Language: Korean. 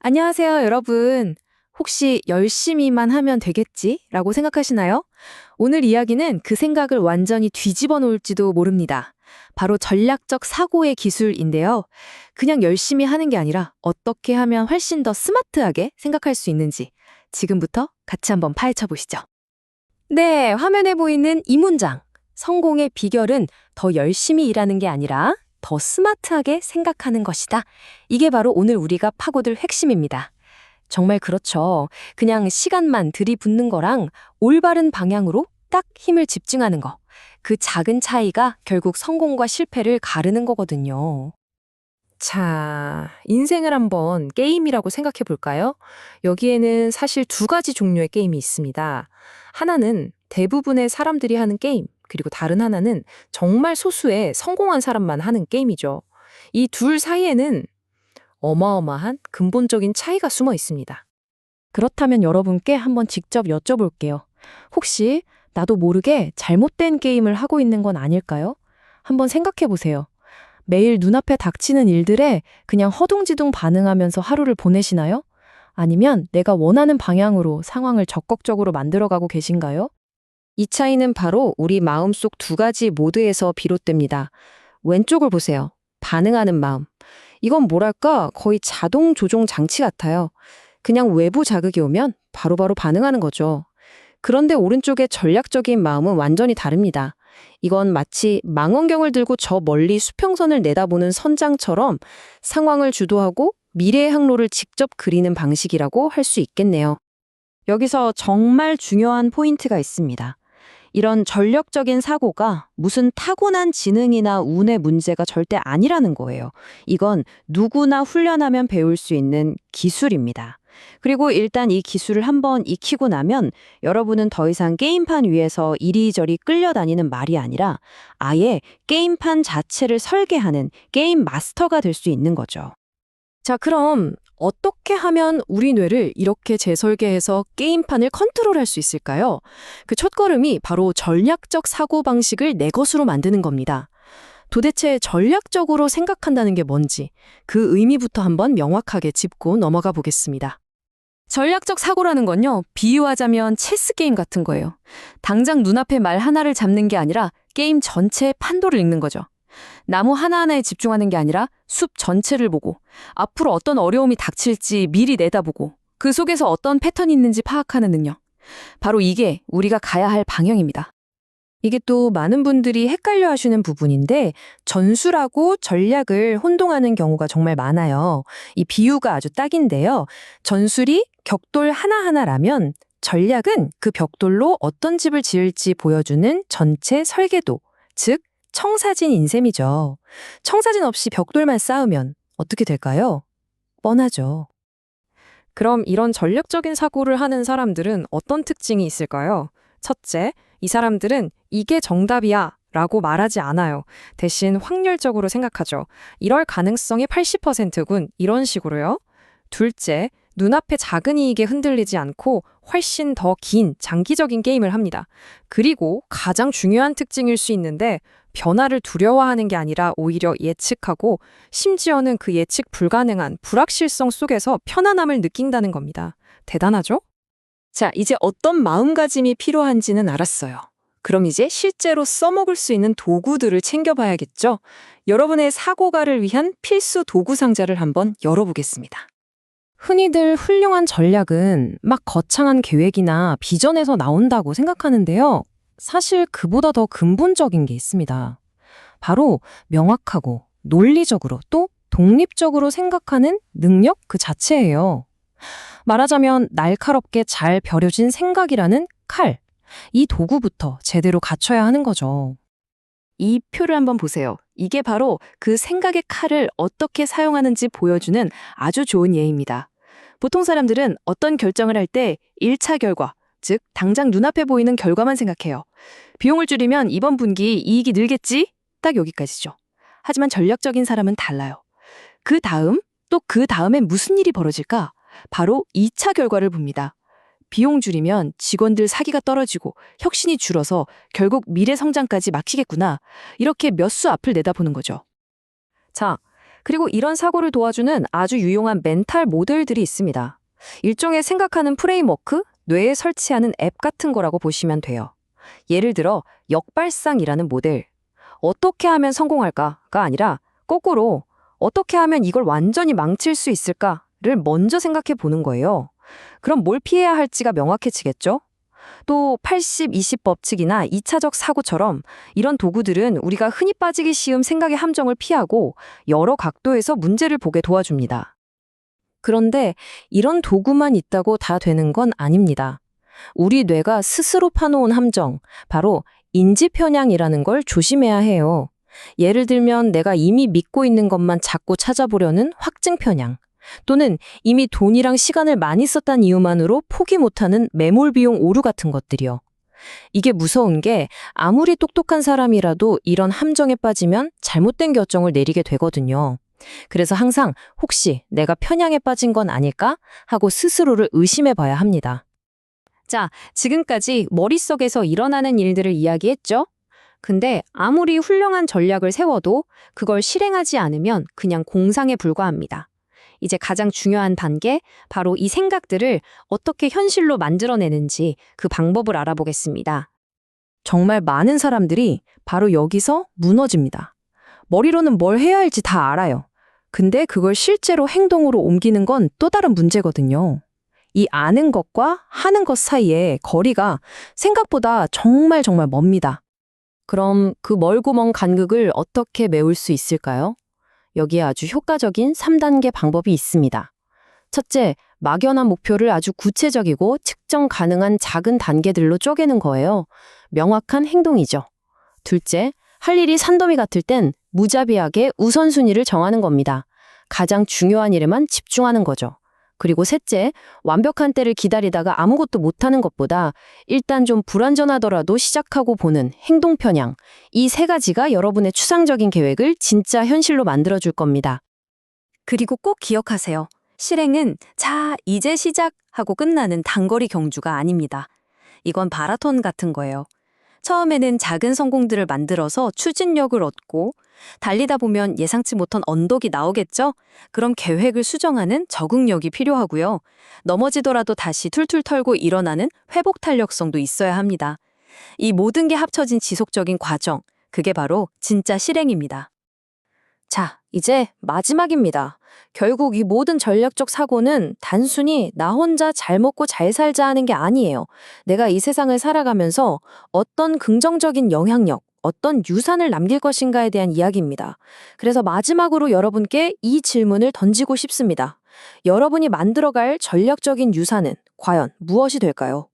안녕하세요, 여러분. 혹시 열심히만 하면 되겠지? 라고 생각하시나요? 오늘 이야기는 그 생각을 완전히 뒤집어 놓을지도 모릅니다. 바로 전략적 사고의 기술인데요. 그냥 열심히 하는 게 아니라 어떻게 하면 훨씬 더 스마트하게 생각할 수 있는지 지금부터 같이 한번 파헤쳐 보시죠. 네, 화면에 보이는 이 문장. 성공의 비결은 더 열심히 일하는 게 아니라 더 스마트하게 생각하는 것이다. 이게 바로 오늘 우리가 파고들 핵심입니다. 정말 그렇죠. 그냥 시간만 들이붓는 거랑 올바른 방향으로 딱 힘을 집중하는 거. 그 작은 차이가 결국 성공과 실패를 가르는 거거든요. 자, 인생을 한번 게임이라고 생각해 볼까요? 여기에는 사실 두 가지 종류의 게임이 있습니다. 하나는 대부분의 사람들이 하는 게임, 그리고 다른 하나는 정말 소수의 성공한 사람만 하는 게임이죠. 이 둘 사이에는 어마어마한 근본적인 차이가 숨어 있습니다. 그렇다면 여러분께 한번 직접 여쭤볼게요. 혹시 나도 모르게 잘못된 게임을 하고 있는 건 아닐까요? 한번 생각해 보세요. 매일 눈앞에 닥치는 일들에 그냥 허둥지둥 반응하면서 하루를 보내시나요? 아니면 내가 원하는 방향으로 상황을 적극적으로 만들어가고 계신가요? 이 차이는 바로 우리 마음속 두 가지 모드에서 비롯됩니다. 왼쪽을 보세요. 반응하는 마음. 이건 뭐랄까 거의 자동 조종 장치 같아요. 그냥 외부 자극이 오면 바로바로 반응하는 거죠. 그런데 오른쪽의 전략적인 마음은 완전히 다릅니다. 이건 마치 망원경을 들고 저 멀리 수평선을 내다보는 선장처럼 상황을 주도하고 미래의 항로를 직접 그리는 방식이라고 할 수 있겠네요. 여기서 정말 중요한 포인트가 있습니다. 이런 전략적인 사고가 무슨 타고난 지능이나 운의 문제가 절대 아니라는 거예요. 이건 누구나 훈련하면 배울 수 있는 기술입니다. 그리고 일단 이 기술을 한번 익히고 나면 여러분은 더 이상 게임판 위에서 이리저리 끌려다니는 말이 아니라 아예 게임판 자체를 설계하는 게임 마스터가 될 수 있는 거죠. 자, 그럼 어떻게 하면 우리 뇌를 이렇게 재설계해서 게임판을 컨트롤할 수 있을까요? 그 첫걸음이 바로 전략적 사고방식을 내 것으로 만드는 겁니다. 도대체 전략적으로 생각한다는 게 뭔지 그 의미부터 한번 명확하게 짚고 넘어가 보겠습니다. 전략적 사고라는 건요, 비유하자면 체스 게임 같은 거예요. 당장 눈앞에 말 하나를 잡는 게 아니라 게임 전체의 판도를 읽는 거죠. 나무 하나하나에 집중하는 게 아니라 숲 전체를 보고 앞으로 어떤 어려움이 닥칠지 미리 내다보고 그 속에서 어떤 패턴이 있는지 파악하는 능력. 바로 이게 우리가 가야 할 방향입니다. 이게 또 많은 분들이 헷갈려 하시는 부분인데 전술하고 전략을 혼동하는 경우가 정말 많아요. 이 비유가 아주 딱인데요. 전술이 격돌 하나하나라면 전략은 그 벽돌로 어떤 집을 지을지 보여주는 전체 설계도, 즉 청사진인 셈이죠. 청사진 없이 벽돌만 쌓으면 어떻게 될까요? 뻔하죠. 그럼 이런 전략적인 사고를 하는 사람들은 어떤 특징이 있을까요? 첫째, 이 사람들은 이게 정답이야 라고 말하지 않아요. 대신 확률적으로 생각하죠. 이럴 가능성이 80%군 이런 식으로요. 둘째, 눈앞의 작은 이익에 흔들리지 않고 훨씬 더 긴 장기적인 게임을 합니다. 그리고 가장 중요한 특징일 수 있는데 변화를 두려워하는 게 아니라 오히려 예측하고 심지어는 그 예측 불가능한 불확실성 속에서 편안함을 느낀다는 겁니다. 대단하죠? 자, 이제 어떤 마음가짐이 필요한지는 알았어요. 그럼 이제 실제로 써먹을 수 있는 도구들을 챙겨봐야겠죠? 여러분의 사고가를 위한 필수 도구 상자를 한번 열어보겠습니다. 흔히들 훌륭한 전략은 막 거창한 계획이나 비전에서 나온다고 생각하는데요. 사실 그보다 더 근본적인 게 있습니다. 바로 명확하고 논리적으로 또 독립적으로 생각하는 능력 그 자체예요. 말하자면 날카롭게 잘 벼려진 생각이라는 칼, 이 도구부터 제대로 갖춰야 하는 거죠. 이 표를 한번 보세요. 이게 바로 그 생각의 칼을 어떻게 사용하는지 보여주는 아주 좋은 예입니다. 보통 사람들은 어떤 결정을 할 때 1차 결과, 즉 당장 눈앞에 보이는 결과만 생각해요. 비용을 줄이면 이번 분기 이익이 늘겠지? 딱 여기까지죠. 하지만 전략적인 사람은 달라요. 그 다음, 또 그 다음엔 무슨 일이 벌어질까? 바로 2차 결과를 봅니다. 비용 줄이면 직원들 사기가 떨어지고 혁신이 줄어서 결국 미래 성장까지 막히겠구나. 이렇게 몇 수 앞을 내다보는 거죠. 자, 그리고 이런 사고를 도와주는 아주 유용한 멘탈 모델들이 있습니다. 일종의 생각하는 프레임워크, 뇌에 설치하는 앱 같은 거라고 보시면 돼요. 예를 들어 역발상이라는 모델. 어떻게 하면 성공할까가 아니라 거꾸로 어떻게 하면 이걸 완전히 망칠 수 있을까를 먼저 생각해 보는 거예요. 그럼 뭘 피해야 할지가 명확해지겠죠? 또 80-20 법칙이나 2차적 사고처럼 이런 도구들은 우리가 흔히 빠지기 쉬운 생각의 함정을 피하고 여러 각도에서 문제를 보게 도와줍니다. 그런데 이런 도구만 있다고 다 되는 건 아닙니다. 우리 뇌가 스스로 파놓은 함정, 바로 인지 편향이라는 걸 조심해야 해요. 예를 들면 내가 이미 믿고 있는 것만 자꾸 찾아보려는 확증 편향, 또는 이미 돈이랑 시간을 많이 썼다는 이유만으로 포기 못하는 매몰 비용 오류 같은 것들이요. 이게 무서운 게 아무리 똑똑한 사람이라도 이런 함정에 빠지면 잘못된 결정을 내리게 되거든요. 그래서 항상 혹시 내가 편향에 빠진 건 아닐까 하고 스스로를 의심해 봐야 합니다. 자, 지금까지 머릿속에서 일어나는 일들을 이야기했죠? 근데 아무리 훌륭한 전략을 세워도 그걸 실행하지 않으면 그냥 공상에 불과합니다. 이제 가장 중요한 단계, 바로 이 생각들을 어떻게 현실로 만들어내는지 그 방법을 알아보겠습니다. 정말 많은 사람들이 바로 여기서 무너집니다. 머리로는 뭘 해야 할지 다 알아요. 근데 그걸 실제로 행동으로 옮기는 건 또 다른 문제거든요. 이 아는 것과 하는 것 사이에 거리가 생각보다 정말 멉니다. 그럼 그 멀고 먼 간극을 어떻게 메울 수 있을까요? 여기에 아주 효과적인 3단계 방법이 있습니다. 첫째, 막연한 목표를 아주 구체적이고 측정 가능한 작은 단계들로 쪼개는 거예요. 명확한 행동이죠. 둘째, 할 일이 산더미 같을 땐 무자비하게 우선순위를 정하는 겁니다. 가장 중요한 일에만 집중하는 거죠. 그리고 셋째, 완벽한 때를 기다리다가 아무것도 못하는 것보다 일단 좀 불완전하더라도 시작하고 보는 행동 편향. 이 세 가지가 여러분의 추상적인 계획을 진짜 현실로 만들어줄 겁니다. 그리고 꼭 기억하세요. 실행은 자, 이제 시작하고 끝나는 단거리 경주가 아닙니다. 이건 마라톤 같은 거예요. 처음에는 작은 성공들을 만들어서 추진력을 얻고 달리다 보면 예상치 못한 언덕이 나오겠죠? 그럼 계획을 수정하는 적응력이 필요하고요. 넘어지더라도 다시 툴툴 털고 일어나는 회복 탄력성도 있어야 합니다. 이 모든 게 합쳐진 지속적인 과정, 그게 바로 진짜 실행입니다. 자, 이제 마지막입니다. 결국 이 모든 전략적 사고는 단순히 나 혼자 잘 먹고 잘 살자 하는 게 아니에요. 내가 이 세상을 살아가면서 어떤 긍정적인 영향력, 어떤 유산을 남길 것인가에 대한 이야기입니다. 그래서 마지막으로 여러분께 이 질문을 던지고 싶습니다. 여러분이 만들어갈 전략적인 유산은 과연 무엇이 될까요?